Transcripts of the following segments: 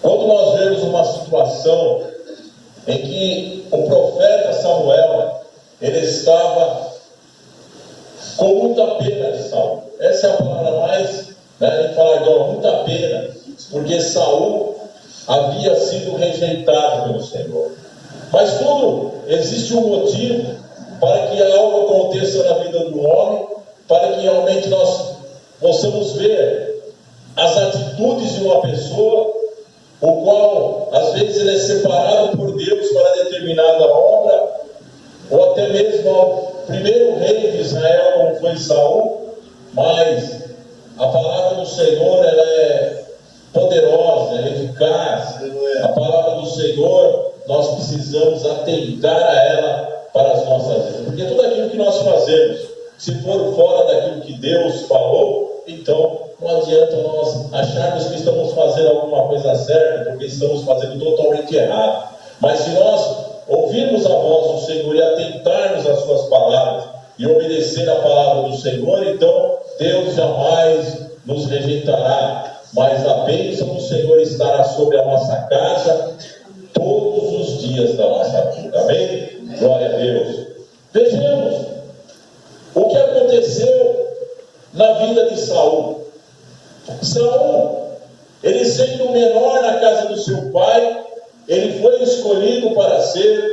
Quando nós vemos uma situação em que o profeta Samuel, ele estava com muita pena de Saul. Essa é a palavra mais, ele fala agora, muita pena, porque Saul havia sido rejeitado pelo Senhor. Mas tudo, existe um motivo para que algo aconteça na vida do homem, para que realmente nós possamos ver as atitudes de uma pessoa, o qual às vezes ele é separado por Deus para determinada obra, ou até mesmo ao primeiro rei de Israel, como foi Saul. Mas a palavra do Senhor, ela é poderosa, ela é eficaz. A palavra do Senhor, nós precisamos atentar a ela para as nossas vidas, porque tudo aquilo que nós fazemos, se for fora daquilo que Deus falou, então não adianta nós acharmos que estamos fazendo alguma coisa certa, porque estamos fazendo totalmente errado. Mas se nós ouvirmos a voz do Senhor e atentarmos às suas palavras e obedecer a palavra do Senhor, então Deus jamais nos rejeitará, mas a bênção do Senhor estará sobre a nossa casa todos os dias da nossa vida. Amém? Glória a Deus. Vejamos o que aconteceu na vida de Saul. Saul, ele sendo menor na casa do seu pai, ele foi escolhido para ser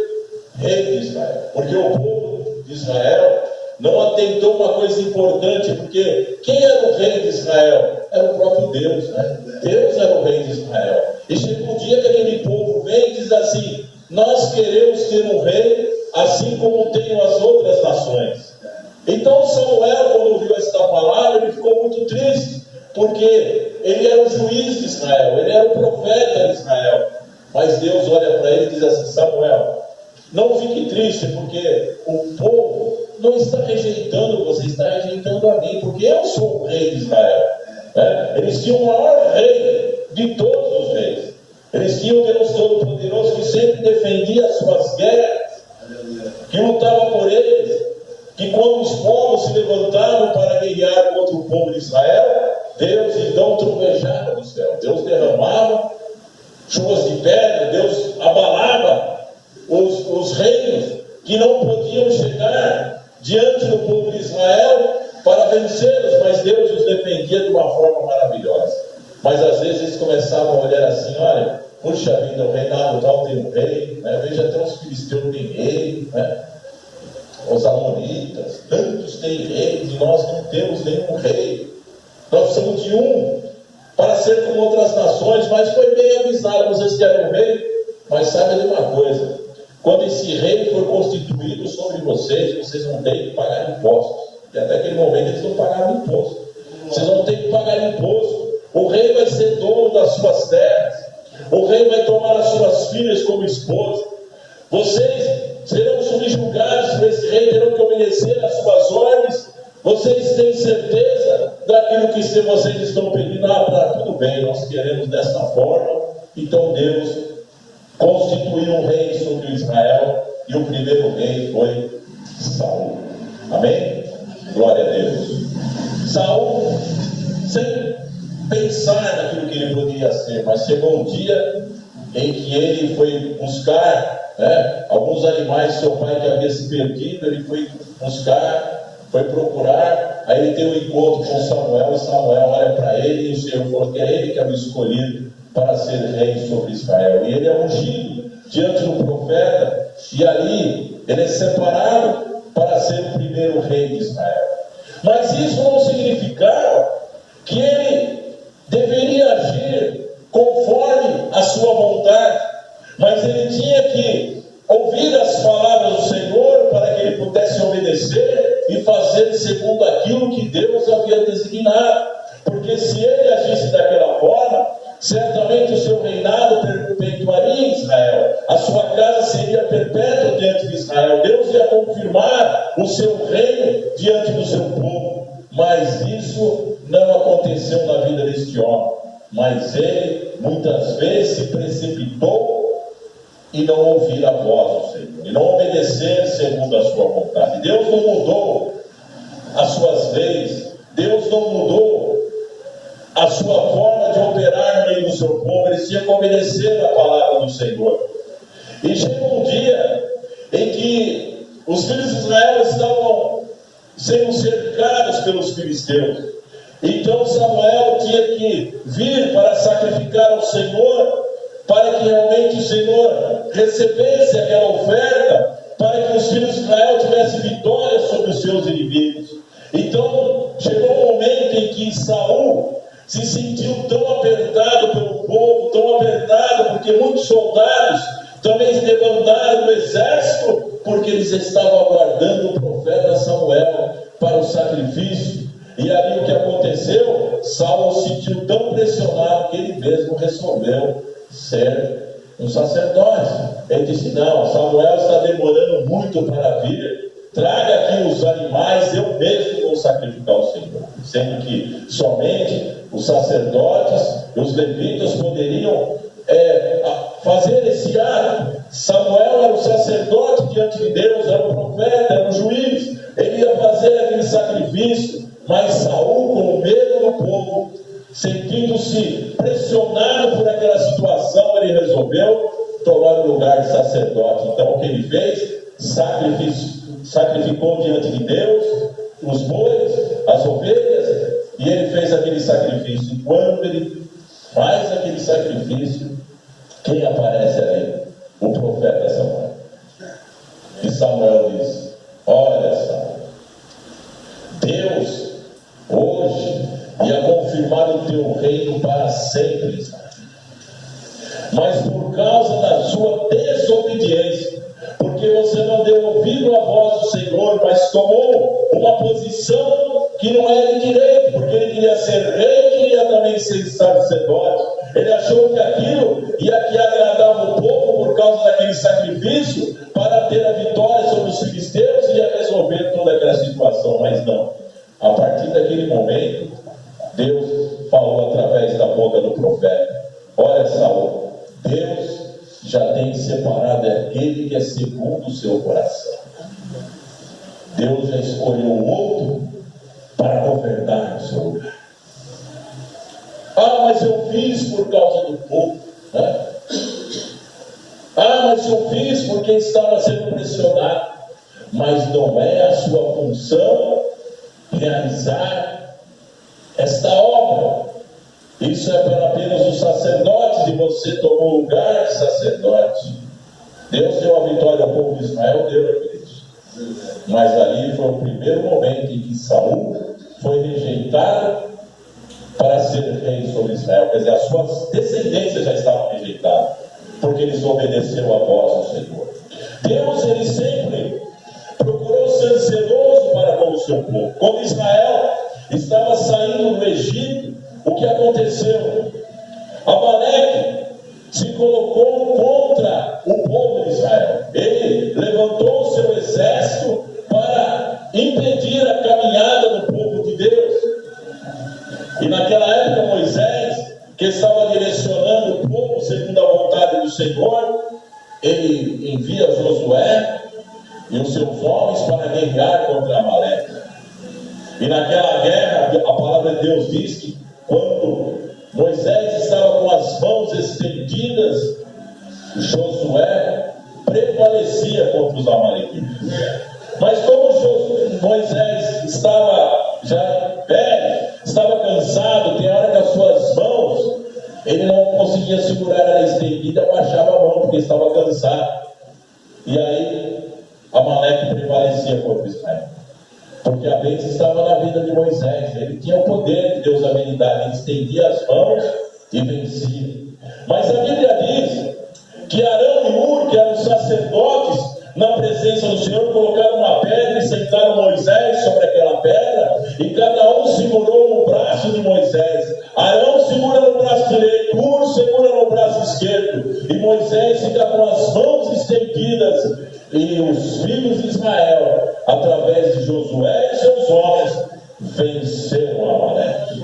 rei de Israel, porque o povo de Israel não atentou uma coisa importante, porque quem era o rei de Israel? Era o próprio Deus, Deus era o rei de Israel. E chega um dia que aquele povo vem e diz assim: nós queremos ter um rei assim como tem as outras nações. Então Samuel, quando ouviu esta palavra, ele ficou muito triste, porque ele era o juiz de Israel, ele era o profeta de Israel. Mas Deus olha para ele e diz assim: Samuel, não fique triste, porque o povo não está rejeitando você, está rejeitando a mim, porque eu sou o rei de Israel. Eles tinham o maior rei de todos os reis. Eles tinham o Deus Todo-Poderoso que sempre defendia as suas guerras, que lutava por eles, que quando os povos se levantavam para guerrear contra o povo de Israel, Deus então trovejava do céu, Deus derramava chuvas de pedra, Deus abalava os reinos que não podiam chegar diante do povo de Israel para vencê-los, mas Deus os defendia de uma forma maravilhosa. Mas às vezes eles começavam a olhar assim: olha, puxa vida, o reinado tal tem um rei, veja, até os filisteus têm rei, os amonitas, tantos têm reis, e nós não temos nenhum rei. Nós precisamos de um para ser como outras nações. Mas foi bem avisado: vocês querem um rei? Mas sabe de uma coisa, quando esse rei for constituído sobre vocês, vocês vão ter que pagar impostos. E até aquele momento eles não pagavam imposto. Vocês vão ter que pagar imposto. O rei vai ser dono das suas terras, o rei vai tomar as suas filhas como esposa. Vocês serão subjugados por esse rei, terão que obedecer às suas ordens. Vocês têm certeza daquilo que vocês estão pedindo? Tudo bem, nós queremos dessa forma. Então Deus constituiu um rei sobre Israel, e o primeiro rei foi Saul. Amém? Glória a Deus. Saul, sem pensar naquilo que ele poderia ser, mas chegou um dia em que ele foi buscar alguns animais do seu pai que havia se perdido. Ele foi buscar, foi procurar, aí ele tem um encontro com Samuel, e Samuel olha para ele, e o Senhor falou que é ele que havia escolhido para ser rei sobre Israel, e ele é ungido diante do profeta, e ali ele é separado para ser o primeiro rei de Israel. Mas isso não significava que ele deveria agir conforme a sua vontade, mas ele tinha que ouvir as palavras do Senhor para que ele pudesse obedecer e fazer segundo aquilo que Deus havia designado. Porque se ele agisse daquela forma, certamente o seu reinado perpetuaria em Israel, a sua casa seria perpétua diante de Israel, Deus ia confirmar o seu reino diante do seu povo. Mas isso não aconteceu na vida deste homem. Mas ele muitas vezes se precipitou e não ouvir a voz do Senhor, e não obedecer segundo a sua vontade. Deus não mudou as suas leis, Deus não mudou a sua forma de operar no meio do seu povo, eles tinham que obedecer a palavra do Senhor. E chegou um dia em que os filhos de Israel estavam sendo cercados pelos filisteus. Então Samuel tinha que vir para sacrificar ao Senhor, para que realmente o Senhor recebesse aquela oferta, para que os filhos de Israel tivessem vitória sobre os seus inimigos. Então chegou um momento em que Saul se sentiu tão apertado pelo povo, tão apertado, porque muitos soldados também se debandaram do exército, porque eles estavam aguardando o profeta Samuel para o sacrifício. E ali o que aconteceu? Saul se sentiu tão pressionado que ele mesmo resolveu ser um sacerdote. Ele disse: não, Samuel está demorando muito para vir, traga aqui os animais, eu mesmo vou sacrificar o Senhor. Sendo que somente os sacerdotes e os levitas poderiam fazer esse ato. Samuel era o sacerdote diante de Deus, era o profeta, era o juiz, ele ia fazer aquele sacrifício. Mas Saul, com medo do povo, sentindo-se pressionado por aquela situação, ele resolveu tomar o lugar de sacerdote. Então o que ele fez? Sacrificou diante de Deus os bois, as ovelhas, e ele fez aquele sacrifício. E quando ele faz aquele sacrifício, quem aparece ali? O profeta Samuel. E Samuel diz: olha, Samuel, Deus hoje ia confirmar o teu reino para sempre, Israel. Mas por causa da sua desobediência, porque você não deu ouvido à voz do Senhor, mas tomou uma posição que não era de direito, porque ele queria ser rei, queria também ser sacerdote. Ele achou que aquilo ia que agradava o povo por causa daquele sacrifício, para ter a vitória sobre os filisteus e ia resolver toda aquela situação, mas não. A partir daquele momento, Deus falou através da boca do profeta: olha, Saul, Deus já tem separado aquele que é segundo o seu coração. Deus já escolheu outro para governar no seu lugar. Ah, mas eu fiz por causa do povo, né? Ah, mas eu fiz porque estava sendo pressionado. Mas não é a sua função realizar esta obra. Isso é para apenas os sacerdotes, e você tomou o lugar de sacerdote. Deus deu a vitória ao povo de Israel, deu a Cristo. Mas ali foi o primeiro momento em que Saul foi rejeitado para ser rei sobre Israel. Quer dizer, as suas descendências já estavam rejeitadas, porque eles obedeceram a voz do Senhor. Deus, ele sempre procurou ser zeloso para com o seu povo. Quando Israel estava saindo do Egito, o que aconteceu? Amaleque se colocou contra o povo de Israel. Ele levantou o seu exército para impedir a caminhada do povo de Deus. E naquela época Moisés, que estava direcionando o povo segundo a vontade do Senhor, ele envia Josué e os seus homens para guerrear contra Amaleque. E naquela guerra, a palavra de Deus diz que quando Moisés estava com as mãos estendidas, Josué prevalecia contra os amalequitas. Mas como Moisés estava já velho, estava cansado, tem hora que as suas mãos, ele não conseguia segurar ela estendida, baixava a mão porque estava cansado. E aí Amaleque prevalecia contra Israel, porque a bênção estava na vida de Moisés. Ele tinha o poder de Deus, a habilidade, ele estendia as mãos e vencia. Mas a Bíblia diz que Arão e Hur, que eram sacerdotes, na presença do Senhor, colocaram uma pedra e sentaram Moisés sobre aquela pedra, e cada um segurou no braço de Moisés. Arão segura no braço direito, Hur segura no braço esquerdo, e Moisés fica com as mãos estendidas. E os filhos de Israel, através de Josué e seus homens, venceram Amaleque.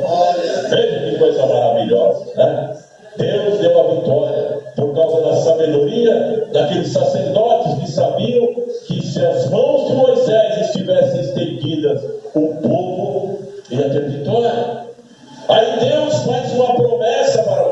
Veja que coisa maravilhosa, né? Deus deu a vitória por causa da sabedoria daqueles sacerdotes que sabiam que se as mãos de Moisés estivessem estendidas,